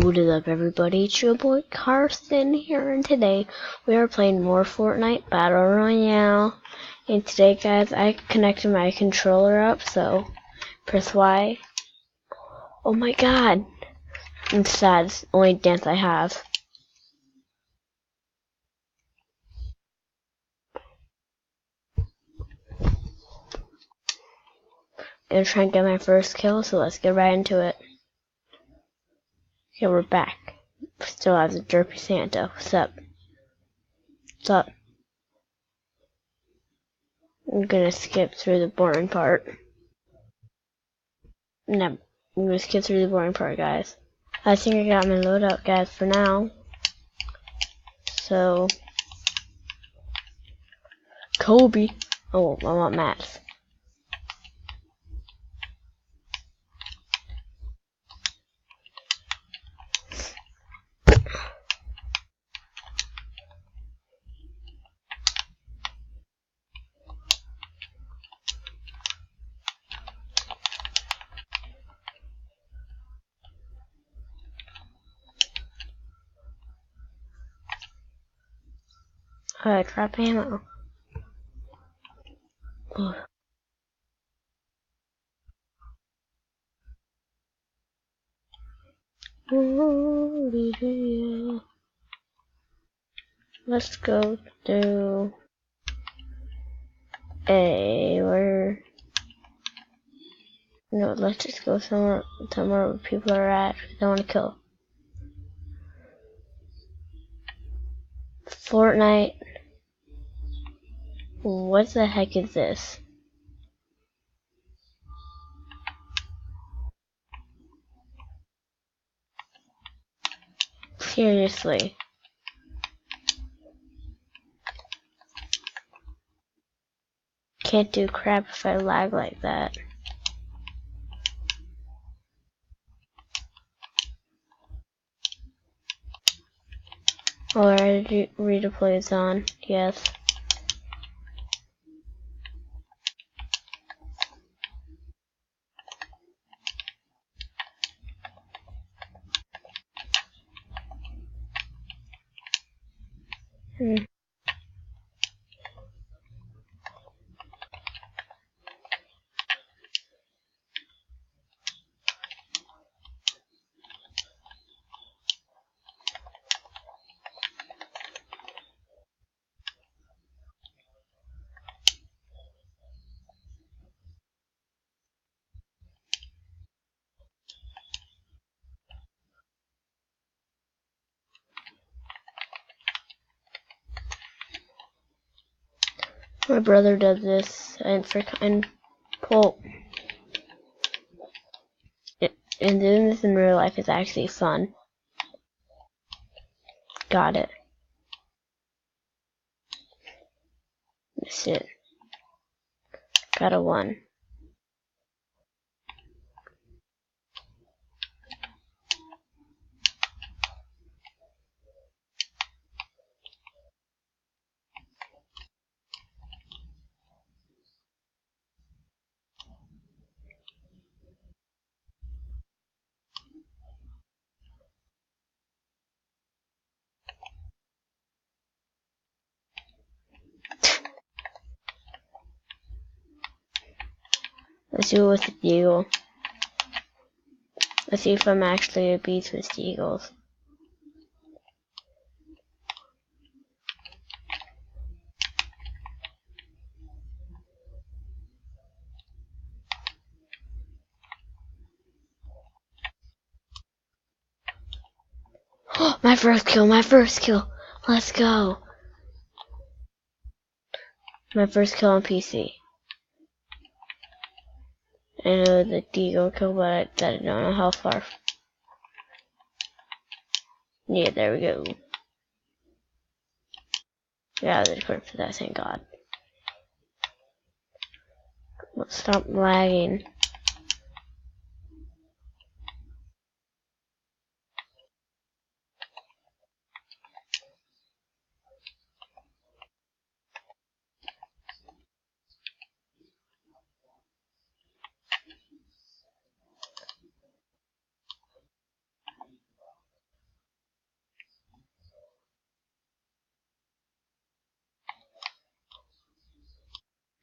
What is up, everybody? It's your boy Carson here, and today we are playing more Fortnite Battle Royale. And today, guys, I connected my controller up, so press Y. Oh my god! It's sad, it's the only dance I have. I'm gonna try and get my first kill, so let's get right into it. Okay, we're back. Still have the Derpy Santa. What's up? What's up? I'm gonna skip through the boring part. No, I'm gonna skip through the boring part, guys. I think I got my loadout, guys, for now. So, Kobe. Oh, I want Max. Trap ammo. Ugh. Let's go to where? No, let's just go somewhere where people are at. I want to kill. Fortnite. What the heck is this? Seriously. Can't do crap if I lag like that. Alright, redeploy is on. Yes. My brother does this, and doing this in real life is actually fun. Got it. That's it. Got a 1. Let's do it with the eagle. Let's see if I'm actually a beast with the eagles. My first kill. Let's go. My first kill on PC. I know the eagle kill, but I don't know how far. Yeah, there we go. Yeah, I was quick for that, thank God. Let's stop lagging.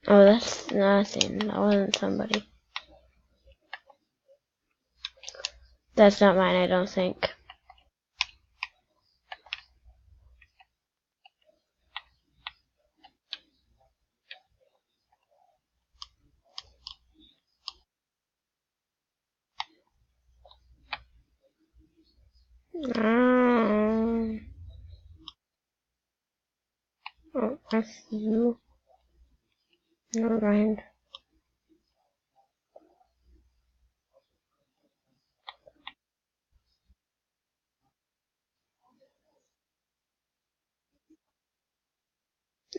Oh, that's nothing. That wasn't somebody. That's not mine, I don't think. Oh, that's you. Never mind.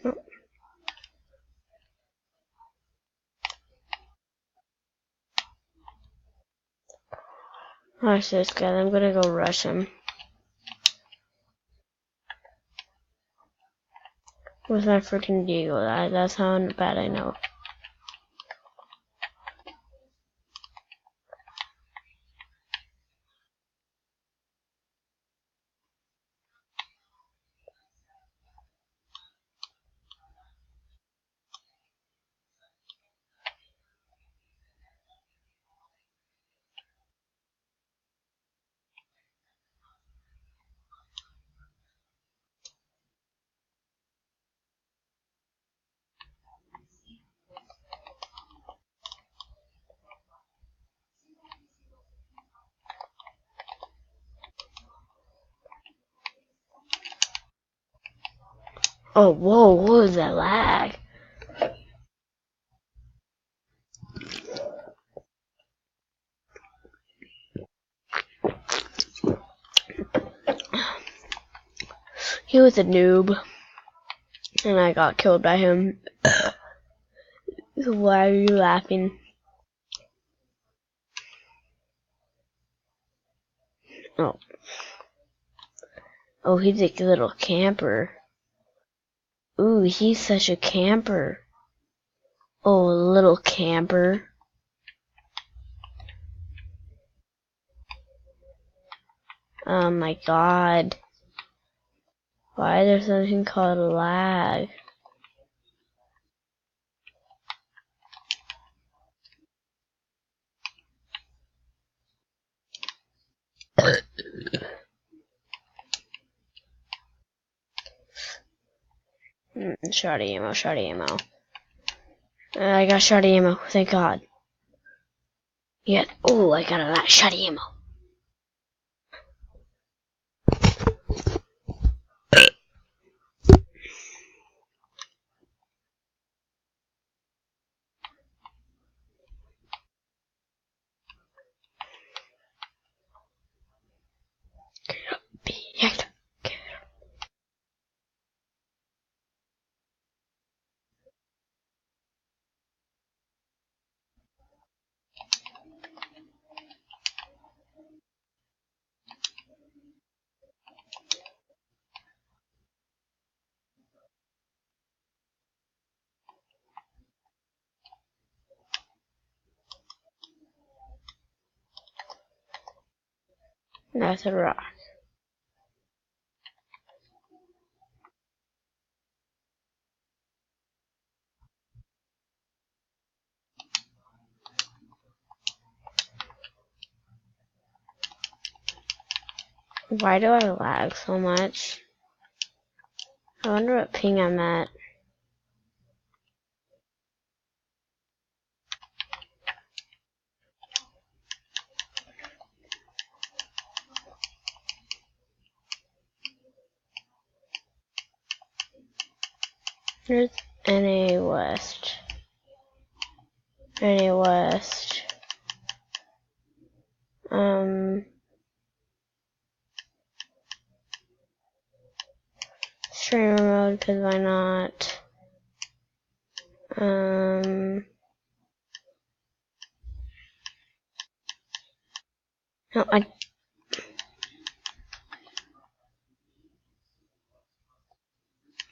Oh, watch this guy. I'm gonna go rush him with my freaking deagle. That's how bad I know. Oh, whoa, what was that lag? He was a noob, and I got killed by him. Why are you laughing? Oh. Oh, he's a little camper. Ooh, he's such a camper. Oh, little camper. Oh my god. Why is there something called lag? Shotty ammo, shotty ammo. I got shotty ammo, thank god. Yeah, oh, I got a lot of shotty ammo. That's a rock. Why do I lag so much? I wonder what ping I'm at. Here's NA West. NA West. Streamer mode, cause why not? No, I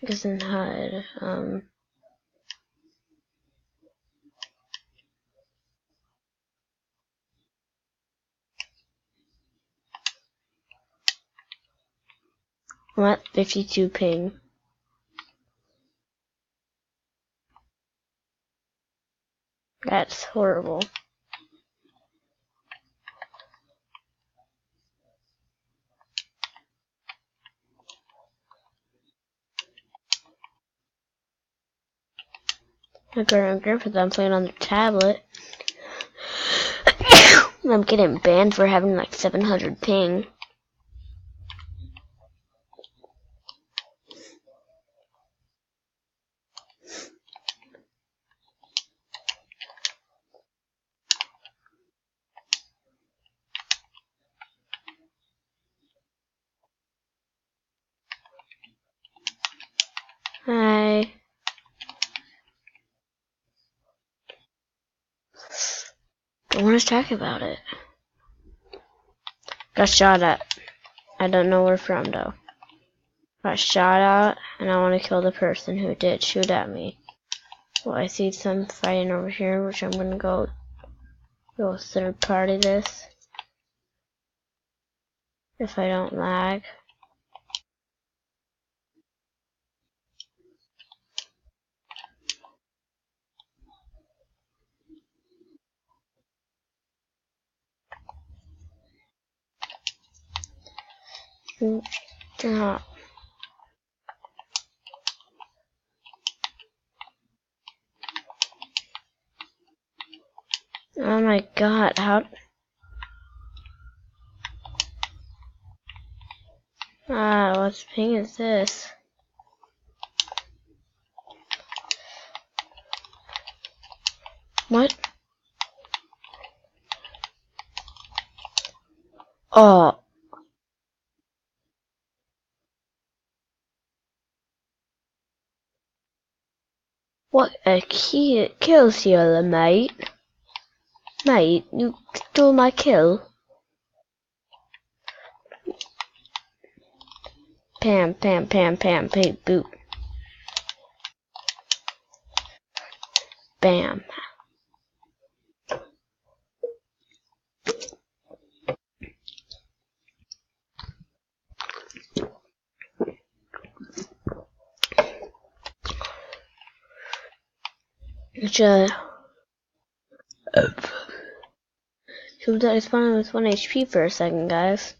doesn't hide. I'm at 52 ping. That's horrible. My grandpa, I'm playing on the tablet. I'm getting banned for having like 700 ping. Hi. Don't want to talk about it. Got shot at. I don't know where from though. Got shot at, and I want to kill the person who did shoot at me. Well, I see some fighting over here, which I'm gonna go third party this. If I don't lag. Oh my god, how... what ping is this? What? Oh. What a kill stealer, mate. Mate, you stole my kill. Pam, pam, pam, pam, pam, boot. Bam. Just... So that is fine with 1 HP for a second, guys.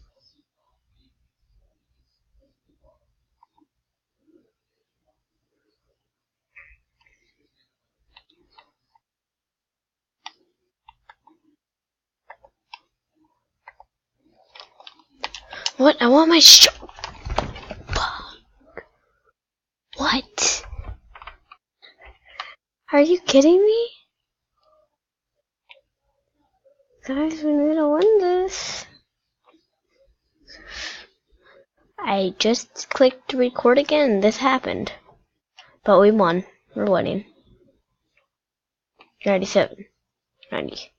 What? I want my What? Are you kidding me? Guys, we need to win this. I just clicked to record again. This happened. But we won. We're winning. 97. 90.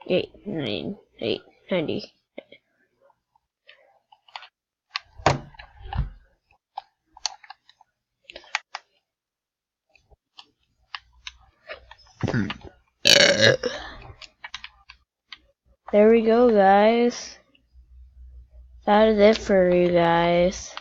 8, 90. There we go, guys. That is it for you guys.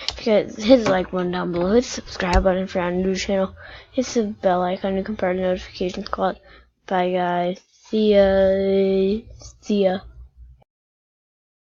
If you guys hit the like button down below, hit the subscribe button if you're on a new channel, hit the bell icon to confirm the notifications called. Bye guys. See ya. See ya.